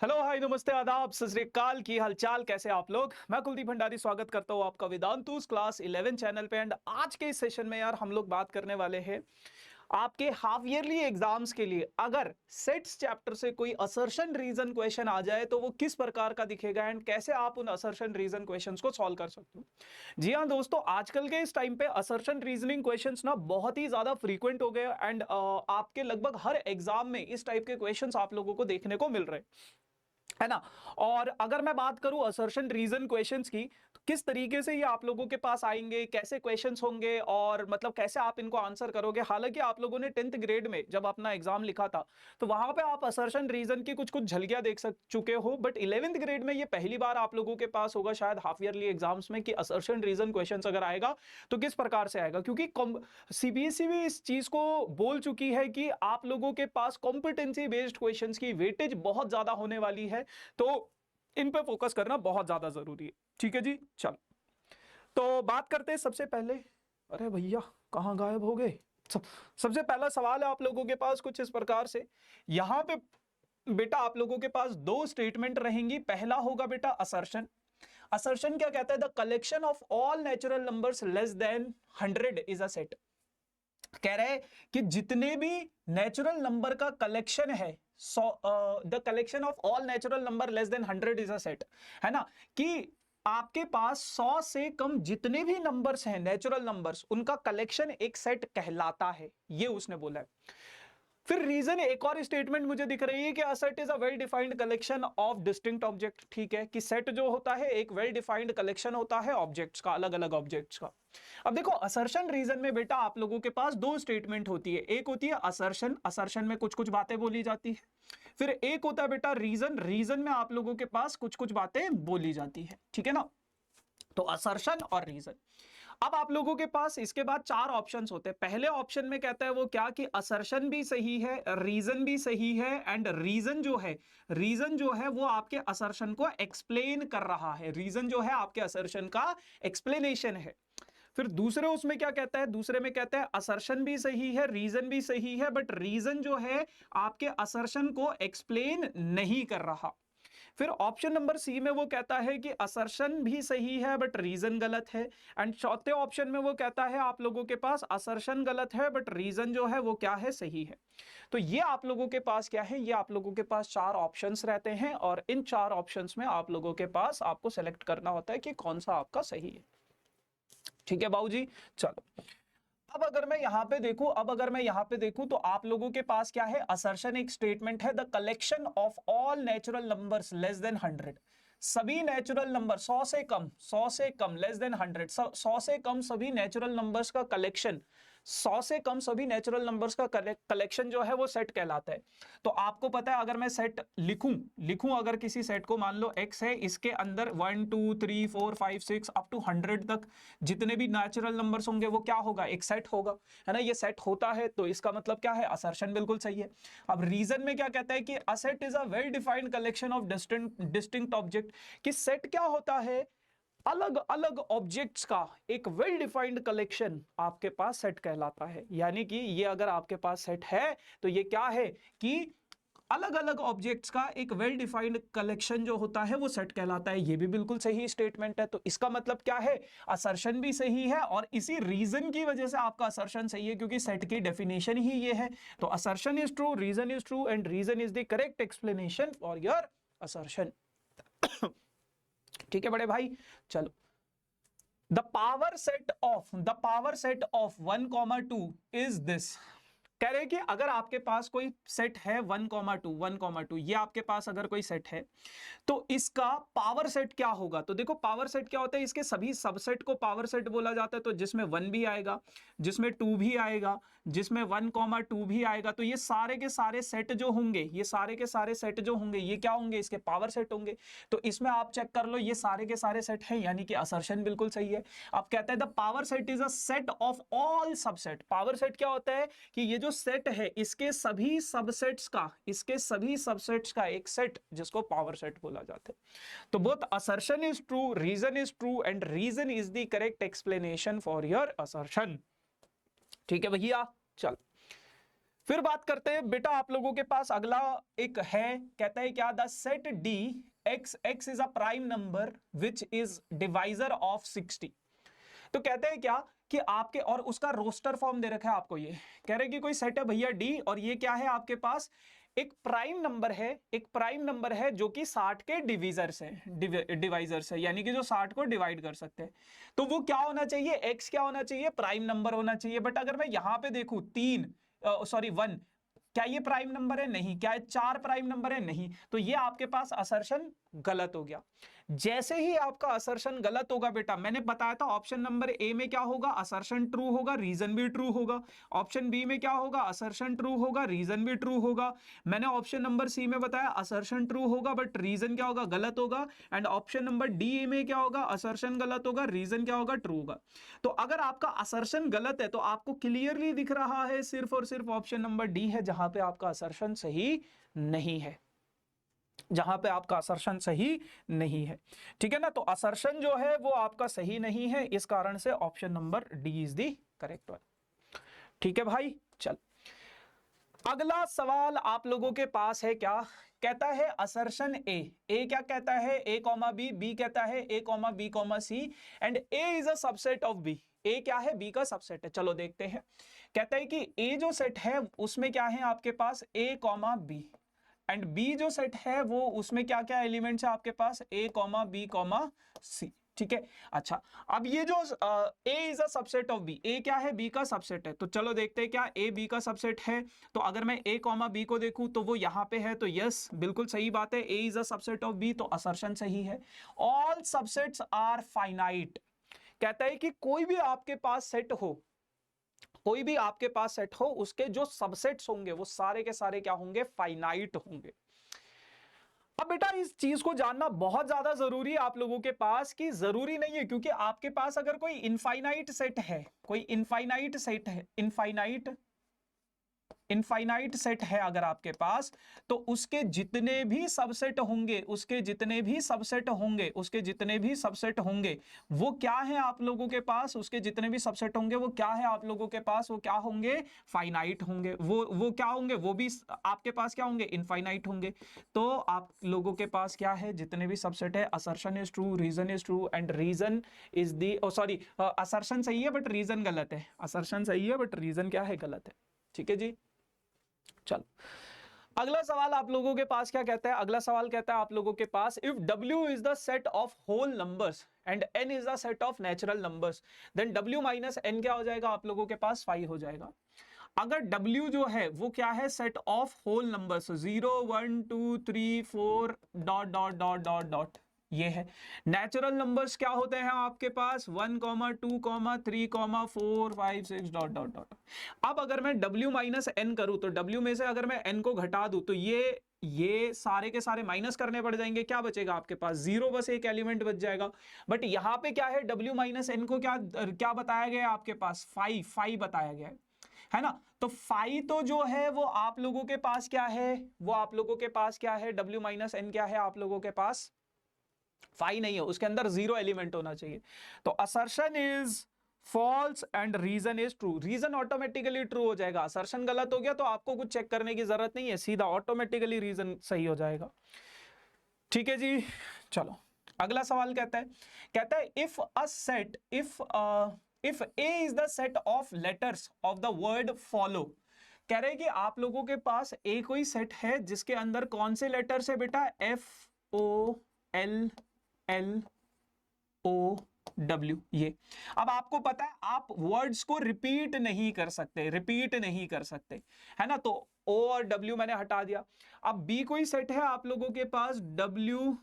Hello hi नमस्ते आदाब सत श्री अकाल की हालचाल कैसे आप लोग। मैं कुलदीप भंडारी स्वागत करता हूं आपका वेदांतुस क्लास 11 चैनल पे। एंड आज के इस सेशन में यार हम लोग बात करने वाले हैं आपके हाफ ईयरली एग्जाम्स के लिए अगर सेट्स चैप्टर से कोई असर्शन रीजन क्वेश्चन आ जाए तो वो किस प्रकार का दिखेगा एंड कैसे आप उन असर्शन रीजन क्वेश्चंस को सॉल्व कर सकते हो। जी हाँ दोस्तों, आजकल के इस टाइम पे असर्शन रीजनिंग क्वेश्चंस ना बहुत ही ज्यादा फ्रीक्वेंट हो गए एंड आपके लगभग हर एग्जाम में इस टाइप के क्वेश्चंस आप लोगों को देखने को मिल रहे हैं, है ना। और अगर मैं बात करूं असर्शन रीजन क्वेश्चंस की तो किस तरीके से ये आप लोगों के पास आएंगे, कैसे क्वेश्चंस होंगे और मतलब कैसे आप इनको आंसर करोगे। हालांकि आप लोगों ने 10th ग्रेड में जब अपना एग्जाम लिखा था तो वहां पे आप असर्शन रीजन की कुछ कुछ झलकियां देख चुके हो, बट 11th ग्रेड में ये पहली बार आप लोगों के पास होगा शायद हाफ ईयरली एग्जाम्स में कि असर्शन रीजन क्वेश्चंस अगर आएगा तो किस प्रकार से आएगा। क्योंकि सीबीएसई भी इस चीज को बोल चुकी है कि आप लोगों के पास कॉम्पिटेंसी बेस्ड क्वेश्चंस की वेटेज बहुत ज्यादा होने वाली है, तो इन पे फोकस करना बहुत ज्यादा जरूरी है। ठीक है जी, चल तो बात करते हैं सबसे पहले। अरे भैया कहां गायब हो गए। सबसे पहला सवाल है आप लोगों के पास कुछ इस प्रकार से। यहां पे बेटा आप लोगों के पास दो स्टेटमेंट रहेंगी। पहला होगा बेटा असर्शन। असर्शन क्या कहता है? The collection of all natural numbers less than 100 is a set. कह रहे हैं कि जितने भी नेचुरल नंबर का कलेक्शन है, the collection of all natural number less than 100 is a set, है ना। कि आपके पास 100 से कम जितने भी नंबर्स हैं नेचुरल नंबर्स, उनका कलेक्शन एक सेट कहलाता है, ये उसने बोला है। फिर रीजन एक और स्टेटमेंट मुझे दिख रही है कि a set is a well defined collection of distinct object. ठीक है कि सेट जो होता है एक वेल डिफाइंड कलेक्शन होता है ऑब्जेक्ट्स का, अलग अलग ऑब्जेक्ट्स का। अब देखो असर्शन रीजन में बेटा आप लोगों के पास दो स्टेटमेंट होती है। एक होती है असर्शन, असर्शन में कुछ कुछ बातें बोली जाती है। फिर एक होता है बेटा रीजन, रीजन में आप लोगों के पास कुछ कुछ बातें बोली जाती है। ठीक है ना। तो असर्शन और रीजन। अब आप लोगों के पास इसके बाद चार ऑप्शंस होते हैं। पहले ऑप्शन में कहता है वो क्या कि असर्शन भी सही है, रीजन भी सही है एंड रीजन जो है वो आपके असर्शन को एक्सप्लेन कर रहा है। रीजन जो है आपके असर्शन का एक्सप्लेनेशन है। फिर दूसरे उसमें क्या कहता है? दूसरे में कहता है असर्शन भी सही है, रीजन भी सही है, बट रीजन जो है आपके असर्शन को एक्सप्लेन नहीं कर रहा। फिर ऑप्शन नंबर सी में वो कहता है कि असर्शन भी सही है बट रीजन गलत है। एंड चौथे ऑप्शन में वो कहता है आप लोगों के पास असर्शन गलत है बट रीजन जो है वो क्या है? सही है। तो ये आप लोगों के पास क्या है? ये आप लोगों के पास चार ऑप्शंस रहते हैं और इन चार ऑप्शंस में आप लोगों के पास आपको सेलेक्ट करना होता है कि कौन सा आपका सही है। ठीक है बाबूजी, चलो। अब अगर मैं यहां पे देखूं तो आप लोगों के पास क्या है? असर्शन एक स्टेटमेंट है, the collection of all natural numbers less than 100। सभी नेचुरल नंबर 100 से कम लेस देन 100, 100 से कम सभी नेचुरल नंबर्स का कलेक्शन, 100 से कम सभी नेचुरल नंबर्स का कलेक्शन जो है वो सेट कहलाता है। तो आपको पता है अगर मैं सेट लिखूं अगर किसी सेट को, मान लो एक्स है, इसके अंदर 1 2 3 4 5 6 अप टू 100 तक जितने भी नेचुरल नंबर्स होंगे वो क्या होगा? एक सेट होगा, है ना। ये सेट होता है तो इसका मतलब क्या है? असर्शन बिल्कुल सही है। अब रीजन में क्या कहता है कि a set is a well defined collection of distinct object. कि सेट क्या होता है? अलग अलग ऑब्जेक्ट्स का एक वेल डिफाइंड कलेक्शन आपके पास सेट कहलाता है। यानी कि ये अगर आपके पास सेट है तो ये क्या है कि अलग अलग ऑब्जेक्ट्स का एक वेल डिफाइंड कलेक्शन जो होता है वो सेट कहलाता है। ये भी बिल्कुल सही स्टेटमेंट है। तो इसका मतलब क्या है? असर्शन भी सही है और इसी रीजन की वजह से आपका असर्शन सही है क्योंकि सेट की डेफिनेशन ही ये है। तो assertion is true, reason is true and reason is the correct explanation for your assertion. ठीक है बड़े भाई, चलो। The power set of 1, 2 is this. कह रहे हैं कि अगर आपके पास कोई सेट है 1, 2 ये आपके पास अगर कोई सेट है तो इसका पावर सेट क्या होगा? तो देखो पावर सेट क्या होता है, इसके सभी सबसेट को पावर सेट बोला जाता है। तो जिसमें 1 भी आएगा, जिसमें 2 भी आएगा, जिसमें 1, 2 भी आएगा, तो ये सारे के सारे सेट जो होंगे, ये सारे के सारे सेट जो होंगे ये क्या होंगे? इसके पावर सेट होंगे। तो इसमें आप चेक कर लो ये सारे के सारे सेट हैं, यानी कि असर्शन बिल्कुल सही है। अब कहता है the power set is a set of all subset. Power set क्या होता है कि ये जो सेट है इसके सभी सबसेट्स का एक सेट जिसको पावर सेट बोला जाता है। तो both assertion is true, reason is true and reason is the correct explanation for your assertion. ठीक है भैया, चल। फिर बात करते हैं बेटा, आप लोगों के पास अगला एक है, कहता है क्या, the set D x x is a prime number which is divisor of 60। तो कहते हैं क्या कि आपके, और उसका रोस्टर फॉर्म दे रखा है आपको, ये कह रहे हैं कि कोई सेट है भैया डी, और ये क्या है आपके पास, एक प्राइम नंबर है, एक प्राइम नंबर है जो कि 60 के डिवीजर्स है, डिवाइजर्स है, यानी कि जो 60 को डिवाइड कर सकते हैं। तो वो क्या होना चाहिए, एक्स क्या होना चाहिए, प्राइम नंबर होना चाहिए। बट अगर मैं यहां पे देखूं 1, क्या ये प्राइम नंबर है, नहीं। क्या 4 प्राइम नंबर है, नहीं। तो ये आपके पास असर्शन गलत हो गया। जैसे ही आपका असर्शन गलत होगा बेटा, मैंने बताया था ऑप्शन नंबर ए में क्या होगा, असर्शन ट्रू होगा, रीजन भी ट्रू होगा। ऑप्शन बी में क्या होगा, असर्शन ट्रू होगा, रीजन भी ट्रू होगा। मैंने ऑप्शन नंबर सी में बताया असर्शन ट्रू होगा बट रीजन क्या होगा, गलत होगा। एंड ऑप्शन नंबर डी में क्या होगा, असर्शन गलत होगा, रीजन क्या होगा, ट्रू होगा। तो अगर आपका असर्शन गलत है तो आपको क्लियरली दिख रहा है सिर्फ और सिर्फ ऑप्शन नंबर डी है, जहां पे आपका असर्शन सही नहीं है, जहां पे आपका असर्शन सही नहीं है। ठीक है ना, तो असर्शन जो है वो आपका सही नहीं है, इस कारण से option number D is the correct one. ठीक है भाई, चल अगला सवाल आप लोगों के पास है, क्या कहता है, असर्शन ए क्या कहता है, ए कॉमा बी, बी कहता है A comma B comma C, and A is a subset of B. A क्या है, बी का सबसेट है। चलो देखते हैं, कहता है कि ए जो सेट है उसमें क्या है आपके पास, A comma B, and B जो सेट है वो उसमें क्या क्या एलिमेंट्स है आपके पास, A comma B comma C. ठीक है, अच्छा अब ये जो A is a subset of B, A क्या है, बी का सबसेट है। तो चलो देखते हैं क्या ए बी का सबसेट है। तो अगर मैं ए कॉमा बी को देखूं तो वो यहां पे है, तो यस बिल्कुल सही बात है, A is a subset of B, तो असर्शन सही है। ऑल सबसेट्स आर फाइनाइट, कहता है कि कोई भी आपके पास सेट हो, कोई भी आपके पास सेट हो, उसके जो सबसेट्स होंगे वो सारे के सारे क्या होंगे, फाइनाइट होंगे। अब बेटा इस चीज को जानना बहुत ज्यादा जरूरी है आप लोगों के पास, कि जरूरी नहीं है, क्योंकि आपके पास अगर कोई इनफाइनाइट सेट है, कोई इनफाइनाइट सेट है, इनफाइनाइट सेट है अगर आपके पास, तो उसके जितने भी सबसेट होंगे, उसके जितने भी सबसेट होंगे, उसके जितने भी सबसेट होंगे वो क्या है आप लोगों के पास, उसके जितने भी सबसेट होंगे वो क्या है आप लोगों के पास, वो क्या होंगे, फाइनाइट होंगे। वो क्या होंगे, वो भी आपके पास क्या होंगे, इनफाइनाइट होंगे। तो आप लोगों के पास क्या है, जितने भी सबसेट है, assertion is true, reason is true, and reason is the, sorry assertion सही है बट रीजन गलत है, असर्शन सही है बट रीजन क्या है, गलत है। ठीक है जी, चलो अगला सवाल आप लोगों के पास क्या कहता है, अगला सवाल कहता है आप लोगों के पास, if W is the set of whole numbers and N is the set of natural numbers, then W minus N क्या हो जाएगा आप लोगों के पास, 5 हो जाएगा। अगर W जो है वो क्या है, set of whole numbers, 0 1 2 3 4 dot dot dot dot dot, ये है। नेचुरल नंबर्स क्या होते हैं आपके पास, 1 2 3 4 5 6 डॉट डॉट डॉट। अब अगर मैं W माइनस N करूं, तो W में से अगर मैं N को घटा दूं तो ये सारे के सारे माइनस करने पड़ जाएंगे, क्या बचेगा आपके पास, 0, बस एक एलिमेंट बच जाएगा। बट यहां पे क्या है, W माइनस N को क्या क्या बताया गया आपके पास, 5 बताया गया है ना। तो 5 तो जो है वो आप लोगों के पास क्या है, वो आप लोगों के पास क्या है, W माइनस N क्या है आप लोगों के पास, 5 नहीं है, उसके अंदर 0 एलिमेंट होना चाहिए। तो assertion is false and reason is true, reason automatically true हो जाएगा। असर्शन गलत हो गया तो आपको कुछ चेक करने की जरूरत नहीं है, सीधा ऑटोमेटिकली रीजन सही हो जाएगा। ठीक है जी, चलो अगला सवाल कहता है if a set, if A is the set of letters of the word follow, कह रहे हैं कि आप लोगों के पास ए कोई सेट है जिसके अंदर कौन से लेटर्स है बेटा, FOLLOW, ये। अब आपको पता है आप वर्ड्स को रिपीट नहीं कर सकते, है ना, तो O और W मैंने हटा दिया। अब B कोई सेट है आप लोगों के पास, WOLF,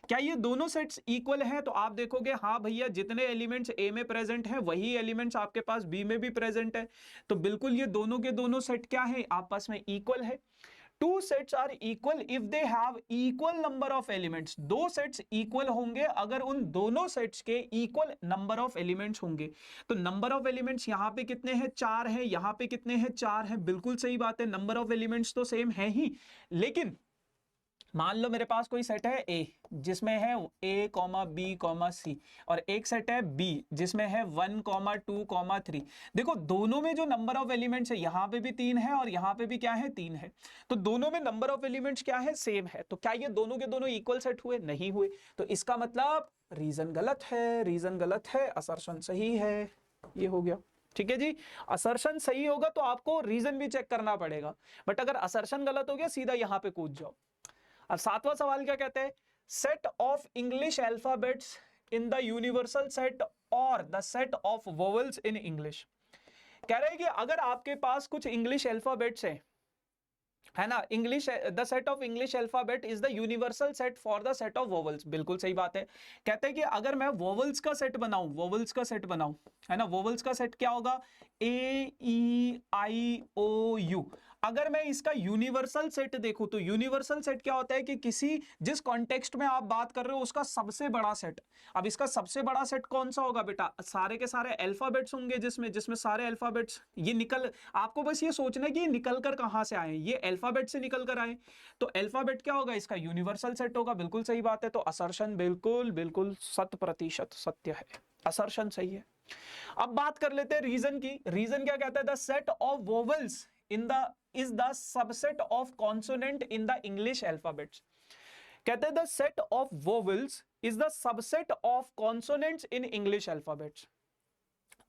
क्या ये दोनों सेट्स इक्वल हैं, तो आप देखोगे हाँ भैया, जितने एलिमेंट्स A में प्रेजेंट हैं वही एलिमेंट्स आपके पास B में भी प्रेजेंट है, तो बिल्कुल ये दोनों के दोनों सेट क्या है, आपस में इक्वल है। Two sets are equal if they have equal number of elements, दो सेट्स इक्वल होंगे अगर उन दोनों सेट्स के इक्वल नंबर ऑफ एलिमेंट्स होंगे। तो नंबर ऑफ एलिमेंट्स यहां पे कितने हैं, 4 हैं, यहां पे कितने हैं, 4 हैं, बिल्कुल सही बात है, नंबर ऑफ एलिमेंट्स तो सेम है ही, लेकिन मान लो मेरे पास कोई सेट है ए जिसमें है ए कॉमा बी कॉमा सी, और एक सेट है बी जिसमें है 1 कॉमा 2 कॉमा 3। देखो दोनों में जो नंबर ऑफ एलिमेंट्स है, यहां पे भी 3 है और यहां पे भी क्या है 3 है, तो दोनों में नंबर ऑफ एलिमेंट्स क्या है सेम है, तो क्या ये दोनों के दोनों इक्वल सेट हुए? नहीं हुए। तो इसका मतलब रीजन गलत है, रीजन गलत है, असर्शन सही है। ये हो गया। ठीक है जी, असर्शन सही होगा तो आपको रीजन भी चेक करना पड़ेगा, बट अगर असर्शन गलत हो गया सीधा यहां पे कूद जाओ। अब सातवां सवाल क्या कहते हैं? Set of English alphabets in the universal set और the set of vowels in English. कह रहे हैं कि अगर आपके पास कुछ इंग्लिश अल्फाबेट्स है ना, English the set of English alphabet is the universal set for the set of vowels. बिल्कुल सही बात है। कहते हैं कि अगर मैं वोवेल्स का सेट बनाऊं, वोवेल्स का सेट बनाऊं, है ना, वोवेल्स का सेट क्या होगा? ए ई आई ओ यू। अगर मैं इसका यूनिवर्सल सेट देखूं तो यूनिवर्सल सेट क्या होता है कि किसी जिस कॉन्टेक्स्ट में आप बात कर रहे हो उसका सबसे बड़ा सेट। अब इसका सबसे बड़ा सेट कौन सा होगा बेटा? सारे के सारे अल्फाबेट्स होंगे, जिसमें जिसमें सारे अल्फाबेट्स ये निकल, आपको बस ये सोचना है कि ये निकल कर कहां से आए, ये अल्फाबेट से निकल कर आए, तो अल्फाबेट क्या होगा? इसका यूनिवर्सल सेट होगा। बिल्कुल सही बात है। तो असर्शन बिल्कुल बिल्कुल 100% सत्य है, असर्शन सही है। अब बात कर लेते हैं रीजन की। रीजन क्या कहता है? The set of vowels in the is the subset of consonant in the English alphabets। कहते हैं the set of vowels is the subset of consonants in English alphabets।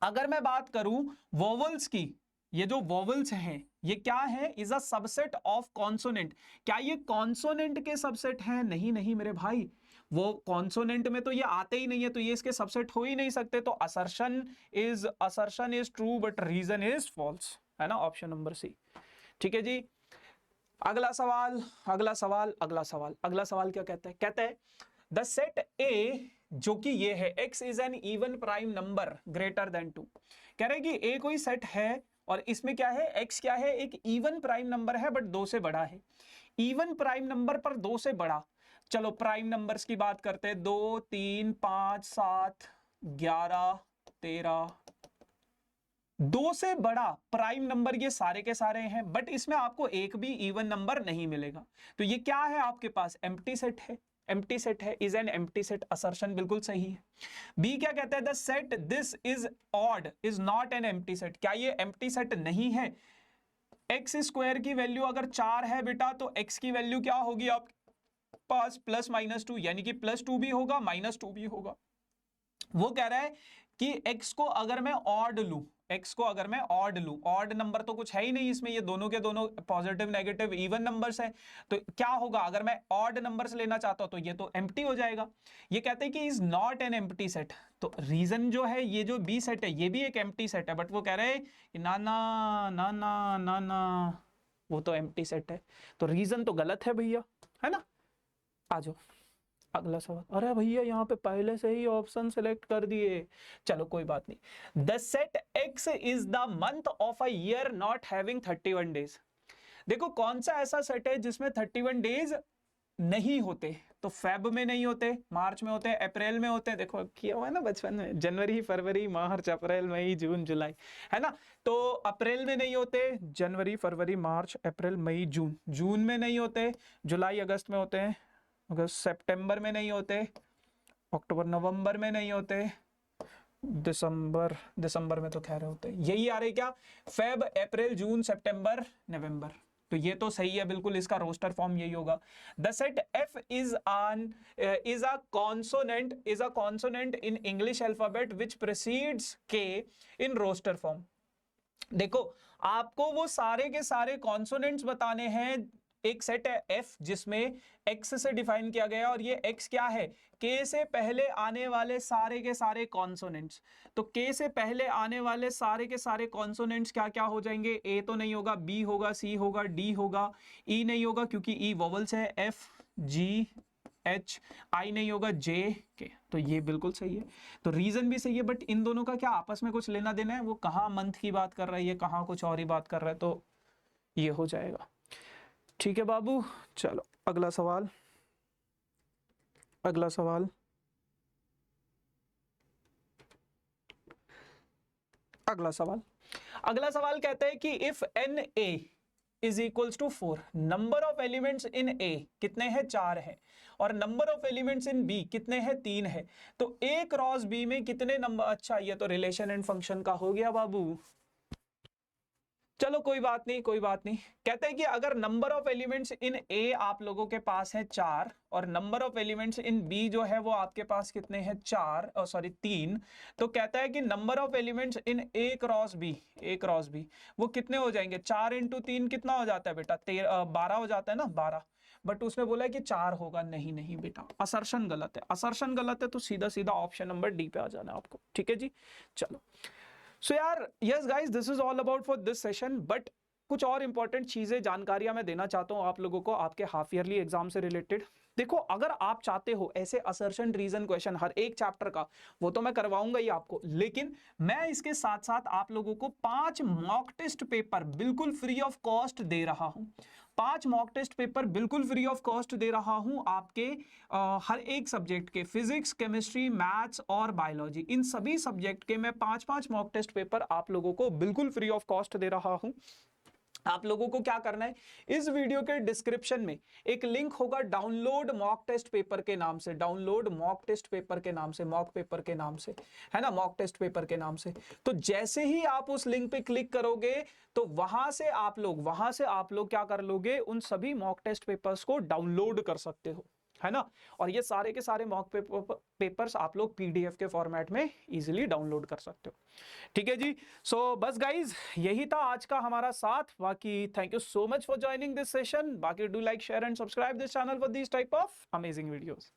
अगर मैं बात करूं वोवेल्स की, ये जो वोवेल्स हैं ये क्या है? Is a subset of consonant. क्या ये कॉन्सोनेंट के सबसेट हैं? नहीं नहीं मेरे भाई, वो कॉन्सोनेंट में तो ये आते ही नहीं है, तो ये इसके सबसेट हो ही नहीं सकते। तो assertion is true but reason is false, है ना, ऑप्शन नंबर सी। ठीक है जी। अगला सवाल, अगला सवाल, अगला सवाल, अगला सवाल क्या कहता है? कहता है द सेट ए, जो कि ये है, x is an even prime number greater than 2। कह रहे कि a कोई सेट है और इसमें क्या है? x क्या है? एक इवन प्राइम नंबर है बट 2 से बड़ा है। इवन प्राइम नंबर पर 2 से बड़ा, चलो प्राइम नंबर्स की बात करते हैं। 2 3 5 7 11 13, 2 से बड़ा प्राइम नंबर ये सारे के सारे हैं, बट इसमें आपको एक भी इवन नंबर नहीं मिलेगा। तो ये क्या है आपके पास? एम्प्टी सेट है, एम्प्टी सेट है, is an empty set. Assertion बिल्कुल सही है। बी क्या कहता है? The set this is odd is not an empty set. क्या ये एम्प्टी सेट नहीं है? एक्स स्क्वायर की वैल्यू अगर 4 है बेटा, तो एक्स की वैल्यू क्या होगी आपके पास? प्लस माइनस 2, यानी कि +2 भी होगा -2 भी होगा। वो कह रहा है कि x को अगर मैं ऑड लूं, x को अगर मैं ऑड लूं, ऑड नंबर तो कुछ है ही नहीं इसमें, ये दोनों के दोनों पॉजिटिव नेगेटिव इवन नंबर्स हैं, तो क्या होगा? अगर मैं ऑड नंबर्स लेना चाहता हूं तो ये तो एम्प्टी हो जाएगा। ये कहते हैं कि is not an empty set. तो रीजन जो है, ये जो बी सेट है ये भी एक एम्प्टी सेट है, बट वो कह रहे हैं कि ना ना ना ना ना ना, वो तो एम्प्टी सेट है। तो रीजन तो गलत है भैया, है ना। आ जाओ अगला सवाल। अरे भैया यहाँ पे पहले से ही ऑप्शन सेलेक्ट कर दिए, चलो कोई बात नहीं। The set x is the month of a year not having 31 days. देखो कौन सा ऐसा सेट है जिसमें 31 डेज नहीं होते? तो फेब में नहीं होते, मार्च में होते हैं, अप्रैल में होते हैं। देखो किया हुआ है ना बचपन में, जनवरी फरवरी मार्च अप्रैल मई जून जुलाई, है ना। तो अप्रैल में नहीं होते, जनवरी फरवरी मार्च अप्रैल मई जून, जून में नहीं होते, जुलाई अगस्त में होते हैं, अगस्त सितंबर में नहीं होते, अक्टूबर नवंबर में नहीं होते, दिसंबर में तो खैर होते हैं। यही आ रहे क्या? फेब अप्रैल जून सितंबर नवंबर। तो ये तो सही है बिल्कुल, इसका रोस्टर फॉर्म यही होगा। The set F is a consonant in English alphabet which precedes के इन रोस्टर फॉर्म। देखो आपको वो सारे के सारे कॉन्सोनेंट्स बताने हैं। एक सेट है एफ जिसमें एक्स से डिफाइन किया गया, और ये एक्स क्या है? के से पहले आने वाले सारे के सारे कॉन्सोनेंट्स। तो के से पहले आने वाले सारे के सारे कॉन्सोनेंट्स क्या क्या हो जाएंगे? ए तो नहीं होगा, बी होगा, सी होगा, डी होगा, ई नहीं होगा क्योंकि ई वोवेल्स है, एफ जी एच, आई नहीं होगा, जे के। तो ये बिल्कुल सही है, तो रीजन भी सही है। बट इन दोनों का क्या आपस में कुछ लेना देना है? वो कहाँ मंथ की बात कर रहा है, ये कहाँ कुछ और ही बात कर रहा है, तो ये हो जाएगा। ठीक है बाबू, चलो अगला सवाल, अगला सवाल, अगला सवाल। अगला सवाल कहता है कि if N A is equals to 4। Number of elements in A कितने हैं, 4 है, और number of elements in B कितने हैं, 3 है। तो ए क्रॉस बी में कितने नंबर, अच्छा ये तो रिलेशन एंड फंक्शन का हो गया बाबू, चलो कोई बात नहीं, कोई बात नहीं। कहते हैं कि अगर number of elements in A आप लोगों के पास है 4 और number of elements in B जो है वो आपके पास कितने हैं, 4 सॉरी 3, तो कहता है कि number of elements in A cross B वो कितने हो जाएंगे, 4 इंटू 3 कितना हो जाता है बेटा, 12 हो जाता है ना, 12। बट उसने बोला है कि 4 होगा, नहीं नहीं बेटा, असर्शन गलत है, असर्शन गलत है, तो सीधा सीधा ऑप्शन नंबर डी पे आ जाना है आपको, ठीक है जी। चलो सो यार, yes guys, this is all about for this session, but कुछ और इंपॉर्टेंट चीजें, जानकारियां मैं देना चाहता हूं आप लोगों को आपके हाफ ईयरली एग्जाम से रिलेटेड। देखो, अगर आप चाहते हो ऐसे असर्शन रीजन क्वेश्चन हर एक चैप्टर का, वो तो मैं करवाऊंगा ही आपको, लेकिन मैं इसके साथ साथ आप लोगों को 5 मॉक टेस्ट पेपर बिल्कुल फ्री ऑफ कॉस्ट दे रहा हूं। 5 मॉक टेस्ट पेपर बिल्कुल फ्री ऑफ कॉस्ट दे रहा हूं आपके हर एक सब्जेक्ट के, फिजिक्स, केमिस्ट्री, मैथ्स और बायोलॉजी, इन सभी सब्जेक्ट के मैं 5-5 मॉक टेस्ट पेपर आप लोगों को बिल्कुल फ्री ऑफ कॉस्ट दे रहा हूं। आप लोगों को क्या करना है, इस वीडियो के डिस्क्रिप्शन में एक लिंक होगा डाउनलोड मॉक टेस्ट पेपर के नाम से, डाउनलोड मॉक टेस्ट पेपर के नाम से, मॉक पेपर के नाम से, है ना, मॉक टेस्ट पेपर के नाम से। तो जैसे ही आप उस लिंक पे क्लिक करोगे तो वहां से आप लोग क्या कर लोगे, उन सभी मॉक टेस्ट पेपर्स को डाउनलोड कर सकते हो, है ना। और ये सारे के सारे मॉक पेपर्स आप लोग पीडीएफ के फॉर्मेट में इजीली डाउनलोड कर सकते हो, ठीक है जी। सो बस गाइज, यही था आज का हमारा साथ। बाकी thank you so much for joining this session. बाकी do like, share and subscribe this channel for this type of amazing videos.